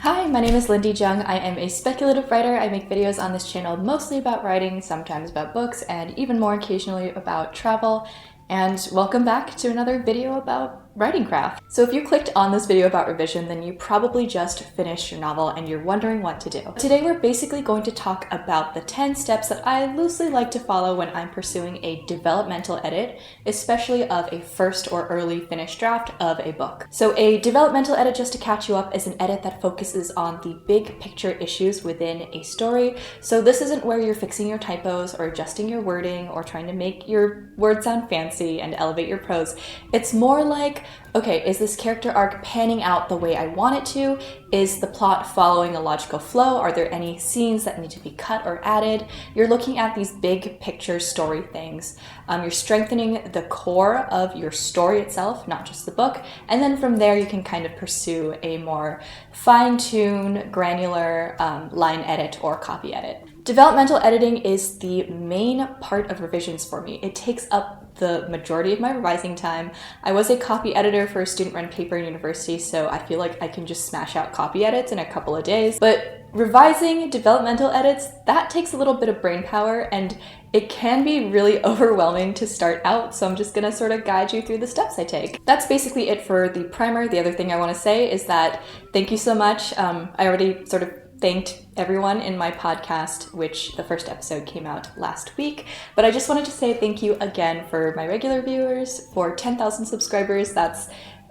Hi, my name is Lindy Jung. I am a speculative writer. I make videos on this channel mostly about writing, sometimes about books, and even more occasionally about travel. And welcome back to another video about writing craft. So if you clicked on this video about revision, then you probably just finished your novel and you're wondering what to do. Today we're basically going to talk about the 10 steps that I loosely like to follow when I'm pursuing a developmental edit, especially of a first or early finished draft of a book. So a developmental edit, just to catch you up, is an edit that focuses on the big picture issues within a story. So this isn't where you're fixing your typos or adjusting your wording or trying to make your words sound fancy and elevate your prose. It's more like, okay, is this character arc panning out the way I want it to? Is the plot following a logical flow? Are there any scenes that need to be cut or added? You're looking at these big picture story things. You're strengthening the core of your story itself, not just the book. And then from there, you can kind of pursue a more fine-tuned, granular line edit or copy edit. Developmental editing is the main part of revisions for me. It takes up the majority of my revising time. I was a copy editor for a student-run paper in university, so I feel like I can just smash out copy edits in a couple of days. But revising developmental edits, that takes a little bit of brain power, and it can be really overwhelming to start out, so I'm just gonna sort of guide you through the steps I take. That's basically it for the primer. The other thing I wanna say is that thank you so much. I already sort of thanked everyone in my podcast, which the first episode came out last week. But I just wanted to say thank you again for my regular viewers, for 10,000 subscribers. That's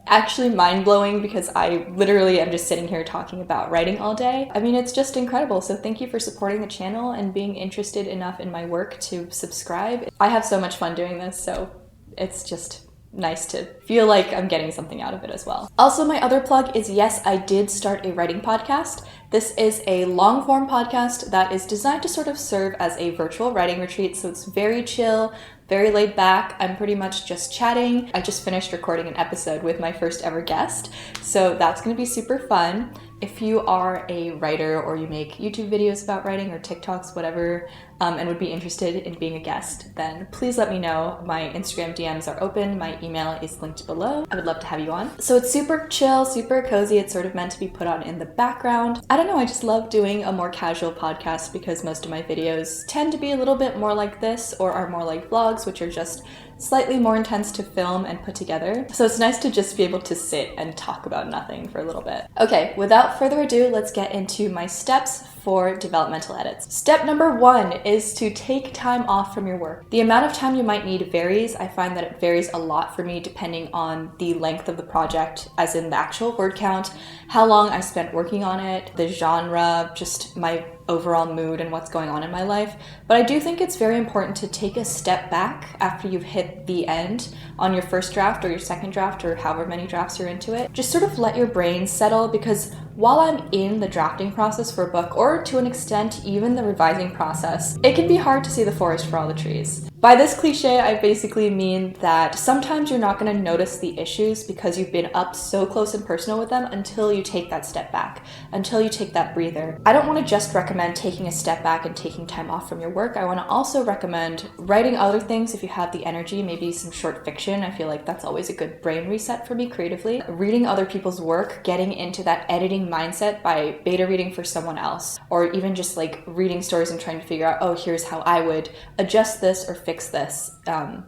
actually mind-blowing because I literally am just sitting here talking about writing all day. I mean, it's just incredible. So thank you for supporting the channel and being interested enough in my work to subscribe. I have so much fun doing this, so it's just nice to feel like I'm getting something out of it as well. Also, my other plug is, yes, I did start a writing podcast. This is a long-form podcast that is designed to sort of serve as a virtual writing retreat, so it's very chill, very laid back. I'm pretty much just chatting. I just finished recording an episode with my first ever guest, so that's gonna be super fun. If you are a writer or you make YouTube videos about writing or TikToks, whatever, and would be interested in being a guest, then please let me know. My Instagram DMs are open. My email is linked below. I would love to have you on. So it's super chill, super cozy. It's sort of meant to be put on in the background. I don't know, I just love doing a more casual podcast because most of my videos tend to be a little bit more like this or are more like vlogs, which are just slightly more intense to film and put together. So it's nice to just be able to sit and talk about nothing for a little bit. Okay, without further ado, let's get into my steps for developmental edits. Step number 1 is to take time off from your work. The amount of time you might need varies. I find that it varies a lot for me depending on the length of the project, as in the actual word count, how long I spent working on it, the genre, just my overall mood and what's going on in my life. But I do think it's very important to take a step back after you've hit the end on your first draft or your second draft or however many drafts you're into it. Just sort of let your brain settle, because while I'm in the drafting process for a book, or to an extent even the revising process, it can be hard to see the forest for all the trees. By this cliche, I basically mean that sometimes you're not going to notice the issues because you've been up so close and personal with them until you take that step back, until you take that breather. I don't want to just recommend taking a step back and taking time off from your work. I want to also recommend writing other things if you have the energy, maybe some short fiction. I feel like that's always a good brain reset for me creatively. Reading other people's work, getting into that editing mindset by beta reading for someone else, or even just like reading stories and trying to figure out, oh, here's how I would adjust this or fix this,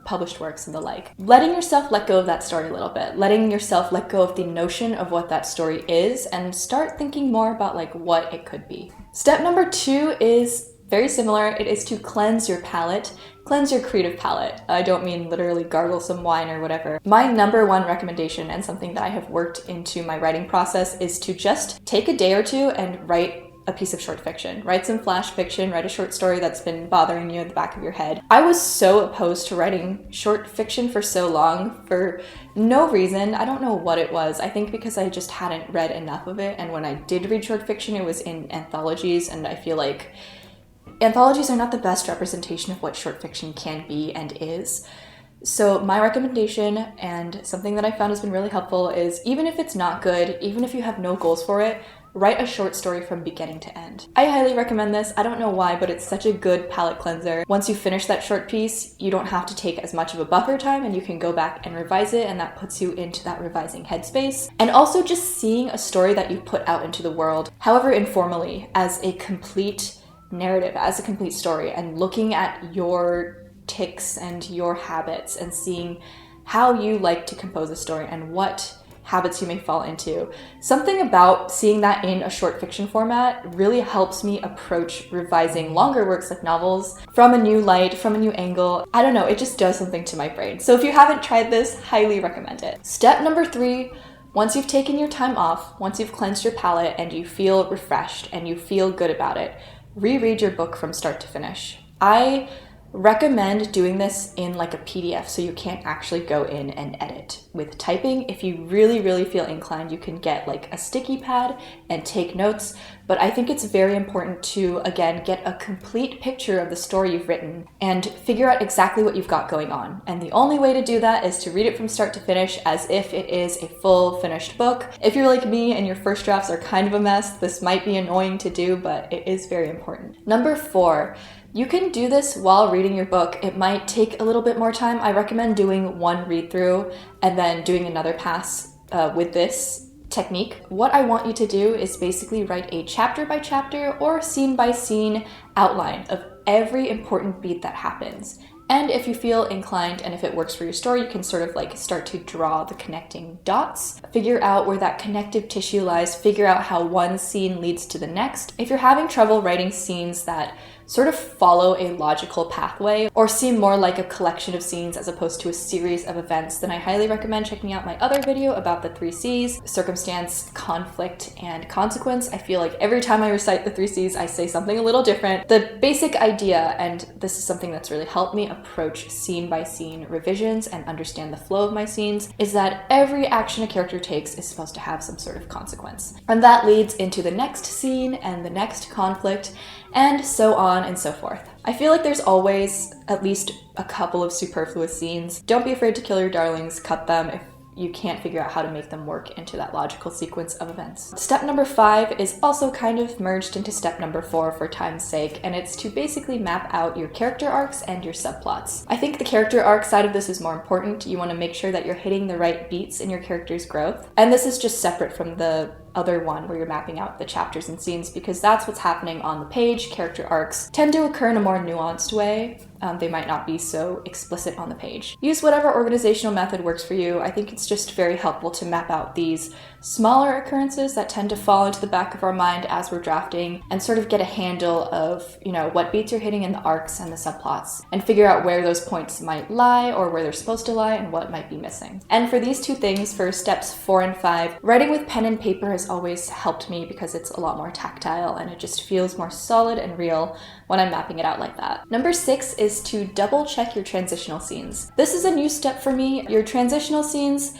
published works and the like. Letting yourself let go of that story a little bit, letting yourself let go of the notion of what that story is and start thinking more about like what it could be. Step number 2 is very similar. It is to cleanse your palate, cleanse your creative palate. I don't mean literally gargle some wine or whatever. My number 1 recommendation, and something that I have worked into my writing process, is to just take a day or two and write a piece of short fiction. Write some flash fiction, write a short story that's been bothering you in the back of your head. I was so opposed to writing short fiction for so long for no reason. I don't know what it was. I think because I just hadn't read enough of it, and when I did read short fiction, it was in anthologies, and I feel like anthologies are not the best representation of what short fiction can be and is. So my recommendation, and something that I found has been really helpful, is even if it's not good, even if you have no goals for it, write a short story from beginning to end. I highly recommend this. I don't know why, but it's such a good palate cleanser. Once you finish that short piece, you don't have to take as much of a buffer time and you can go back and revise it, and that puts you into that revising headspace. And also just seeing a story that you put out into the world, however informally, as a complete narrative, as a complete story, and looking at your tics and your habits and seeing how you like to compose a story and what habits you may fall into. Something about seeing that in a short fiction format really helps me approach revising longer works like novels from a new light, from a new angle. I don't know, it just does something to my brain. So if you haven't tried this, highly recommend it. Step number 3, once you've taken your time off, once you've cleansed your palate and you feel refreshed and you feel good about it, reread your book from start to finish. I recommend doing this in like a PDF so you can't actually go in and edit. With typing, if you really feel inclined, you can get like a sticky pad and take notes, but I think it's very important to, again, get a complete picture of the story you've written and figure out exactly what you've got going on. And the only way to do that is to read it from start to finish as if it is a full finished book. If you're like me and your first drafts are kind of a mess, this might be annoying to do, but it is very important. Number 4, you can do this while reading your book. It might take a little bit more time. I recommend doing one read through and then doing another pass with this technique. What I want you to do is basically write a chapter by chapter or scene by scene outline of every important beat that happens. And if you feel inclined and if it works for your story, you can sort of like start to draw the connecting dots, figure out where that connective tissue lies, figure out how one scene leads to the next. If you're having trouble writing scenes that sort of follow a logical pathway or seem more like a collection of scenes as opposed to a series of events, then I highly recommend checking out my other video about the 3 C's: circumstance, conflict, and consequence. I feel like every time I recite the 3 C's, I say something a little different. The basic idea, and this is something that's really helped me approach scene by scene revisions and understand the flow of my scenes, is that every action a character takes is supposed to have some sort of consequence. And that leads into the next scene and the next conflict, and so on and so forth. I feel like there's always at least a couple of superfluous scenes. Don't be afraid to kill your darlings, cut them if you can't figure out how to make them work into that logical sequence of events. Step number 5 is also kind of merged into step number 4 for time's sake, and it's to basically map out your character arcs and your subplots. I think the character arc side of this is more important. You want to make sure that you're hitting the right beats in your character's growth, and this is just separate from the other one where you're mapping out the chapters and scenes, because that's what's happening on the page. Character arcs tend to occur in a more nuanced way. They might not be so explicit on the page. Use whatever organizational method works for you. I think it's just very helpful to map out these smaller occurrences that tend to fall into the back of our mind as we're drafting and sort of get a handle of, what beats you're hitting in the arcs and the subplots, and figure out where those points might lie or where they're supposed to lie and what might be missing. And for these 2 things, for steps 4 and 5, writing with pen and paper has always helped me because it's a lot more tactile and it just feels more solid and real when I'm mapping it out like that. Number 6 is to double check your transitional scenes. This is a new step for me. Your transitional scenes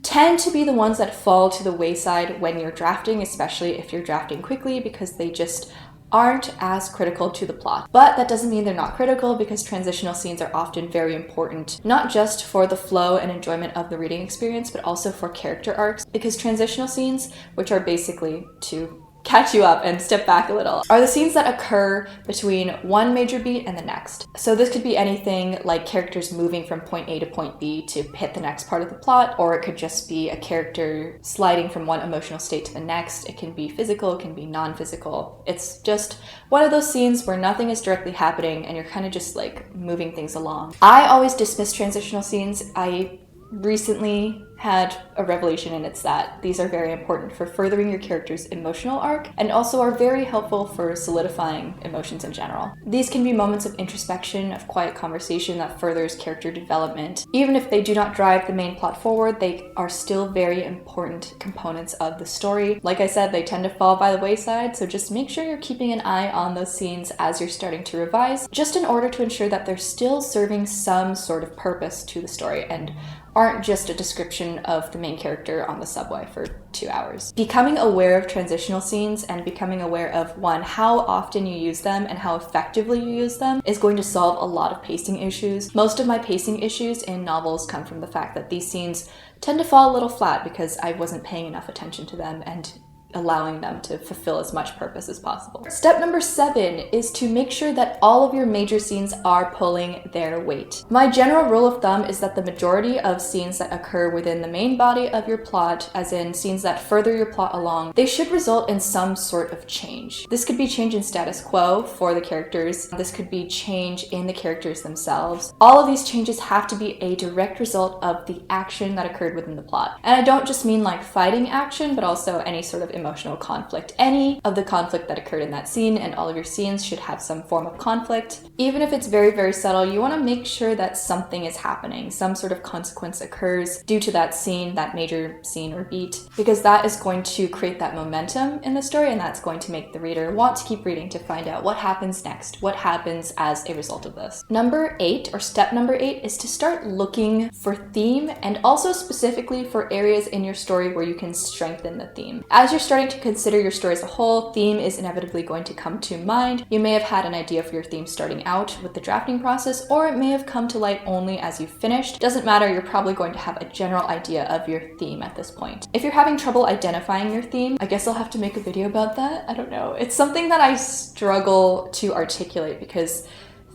tend to be the ones that fall to the wayside when you're drafting, especially if you're drafting quickly, because they just aren't as critical to the plot. But that doesn't mean they're not critical, because transitional scenes are often very important, not just for the flow and enjoyment of the reading experience, but also for character arcs, because transitional scenes, which are basically to catch you up and step back a little, are the scenes that occur between one major beat and the next. So this could be anything like characters moving from point A to point B to hit the next part of the plot, or it could just be a character sliding from one emotional state to the next. It can be physical, it can be non-physical. It's just one of those scenes where nothing is directly happening and you're kind of just like moving things along. I always dismiss transitional scenes. I recently had a revelation, and it's that these are very important for furthering your character's emotional arc and also are very helpful for solidifying emotions in general. These can be moments of introspection, of quiet conversation that furthers character development. Even if they do not drive the main plot forward, they are still very important components of the story. Like I said, they tend to fall by the wayside, so just make sure you're keeping an eye on those scenes as you're starting to revise, just in order to ensure that they're still serving some sort of purpose to the story and aren't just a description of the main character on the subway for 2 hours. Becoming aware of transitional scenes and becoming aware of, one, how often you use them and how effectively you use them is going to solve a lot of pacing issues. Most of my pacing issues in novels come from the fact that these scenes tend to fall a little flat because I wasn't paying enough attention to them, and allowing them to fulfill as much purpose as possible. Step number 7 is to make sure that all of your major scenes are pulling their weight. My general rule of thumb is that the majority of scenes that occur within the main body of your plot, as in scenes that further your plot along, they should result in some sort of change. This could be change in status quo for the characters. This could be change in the characters themselves. All of these changes have to be a direct result of the action that occurred within the plot. And I don't just mean like fighting action, but also any sort of emotional conflict. Any of the conflict that occurred in that scene, and all of your scenes should have some form of conflict. Even if it's very, very subtle, you want to make sure that something is happening. Some sort of consequence occurs due to that scene, that major scene or beat, because that is going to create that momentum in the story, and that's going to make the reader want to keep reading to find out what happens next, what happens as a result of this. Number 8, or step number 8, is to start looking for theme, and also specifically for areas in your story where you can strengthen the theme. As you're starting to consider your story as a whole, theme is inevitably going to come to mind. You may have had an idea for your theme starting out with the drafting process, or it may have come to light only as you finished. Doesn't matter, you're probably going to have a general idea of your theme at this point. If you're having trouble identifying your theme, I guess I'll have to make a video about that. I don't know. It's something that I struggle to articulate because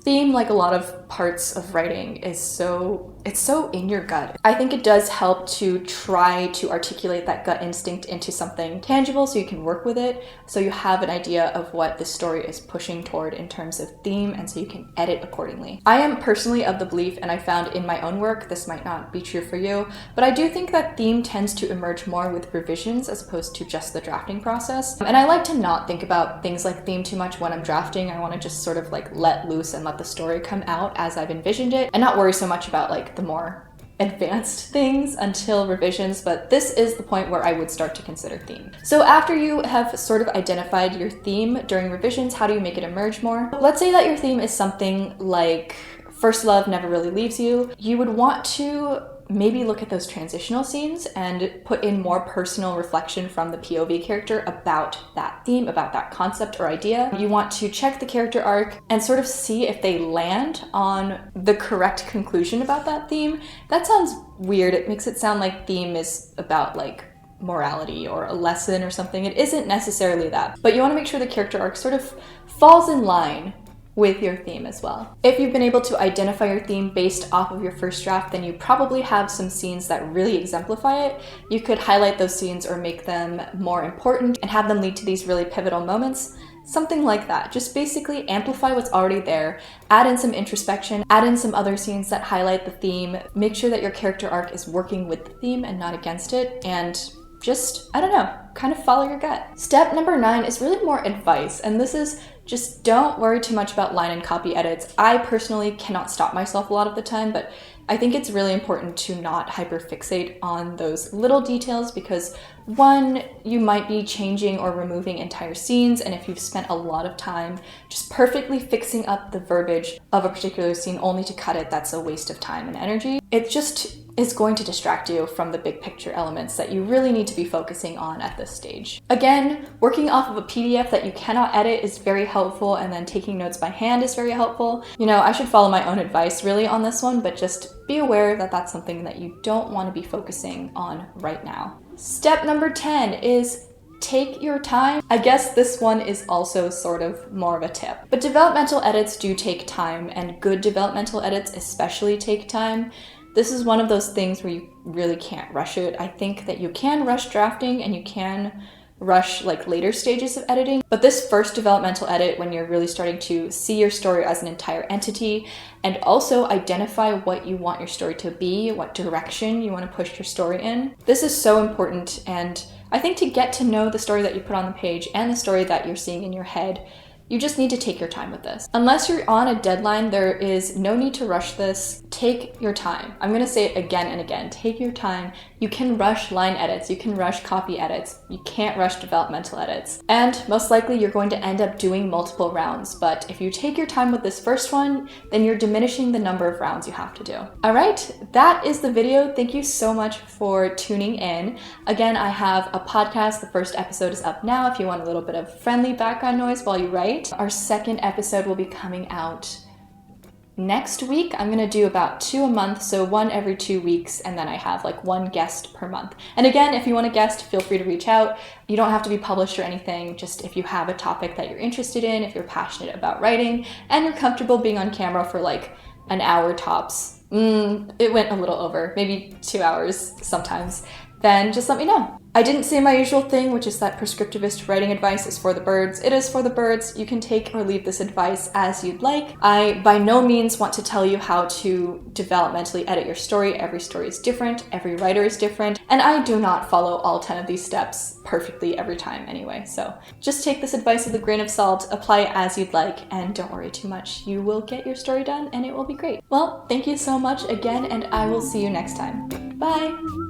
theme, like a lot of parts of writing, is so in your gut. I think it does help to try to articulate that gut instinct into something tangible so you can work with it, so you have an idea of what the story is pushing toward in terms of theme, and so you can edit accordingly. I am personally of the belief, and I found in my own work, this might not be true for you, but I do think that theme tends to emerge more with revisions as opposed to just the drafting process. And I like to not think about things like theme too much when I'm drafting. I want to just sort of like let loose and let the story come out as I've envisioned it, and not worry so much about like the more advanced things until revisions, but this is the point where I would start to consider theme. So after you have sort of identified your theme during revisions, how do you make it emerge more? Let's say that your theme is something like first love never really leaves you. You would want to maybe look at those transitional scenes and put in more personal reflection from the POV character about that theme, about that concept or idea. You want to check the character arc and sort of see if they land on the correct conclusion about that theme. That sounds weird. It makes it sound like theme is about like morality or a lesson or something. It isn't necessarily that, but you want to make sure the character arc sort of falls in line with your theme as well. If you've been able to identify your theme based off of your first draft, then you probably have some scenes that really exemplify it. You could highlight those scenes or make them more important and have them lead to these really pivotal moments. Something like that. Just basically amplify what's already there, add in some introspection, add in some other scenes that highlight the theme, make sure that your character arc is working with the theme and not against it, and just, I don't know, kind of follow your gut. Step number 9 is really more advice, and this is just don't worry too much about line and copy edits. I personally cannot stop myself a lot of the time, but I think it's really important to not hyperfixate on those little details because one, you might be changing or removing entire scenes, and if you've spent a lot of time just perfectly fixing up the verbiage of a particular scene only to cut it, that's a waste of time and energy. It just is going to distract you from the big picture elements that you really need to be focusing on at this stage. Again, working off of a PDF that you cannot edit is very helpful, and then taking notes by hand is very helpful. You know, I should follow my own advice really on this one, but just be aware that that's something that you don't want to be focusing on right now. Step number 10 is take your time. I guess this one is also sort of more of a tip, but developmental edits do take time, and good developmental edits especially take time. This is one of those things where you really can't rush it. I think that you can rush drafting and you can rush like later stages of editing, but this first developmental edit, when you're really starting to see your story as an entire entity and also identify what you want your story to be, what direction you want to push your story in, this is so important. And I think to get to know the story that you put on the page and the story that you're seeing in your head, you just need to take your time with this. Unless you're on a deadline, there is no need to rush this. Take your time. I'm gonna say it again and again. Take your time. You can rush line edits. You can rush copy edits. You can't rush developmental edits. And most likely you're going to end up doing multiple rounds. But if you take your time with this first one, then you're diminishing the number of rounds you have to do. All right, that is the video. Thank you so much for tuning in. Again, I have a podcast. The first episode is up now if you want a little bit of friendly background noise while you write. Our second episode will be coming out Next week, I'm gonna do about 2 a month, so 1 every 2 weeks, and then I have like 1 guest per month. And again, if you want a guest, feel free to reach out. You don't have to be published or anything, just if you have a topic that you're interested in, if you're passionate about writing, and you're comfortable being on camera for like an hour tops. It went a little over, maybe 2 hours sometimes. Then just let me know. I didn't say my usual thing, which is that prescriptivist writing advice is for the birds. It is for the birds. You can take or leave this advice as you'd like. I by no means want to tell you how to developmentally edit your story. Every story is different, every writer is different, and I do not follow all 10 of these steps perfectly every time anyway. So just take this advice with a grain of salt, apply it as you'd like, and don't worry too much. You will get your story done and it will be great. Well, thank you so much again, and I will see you next time. Bye!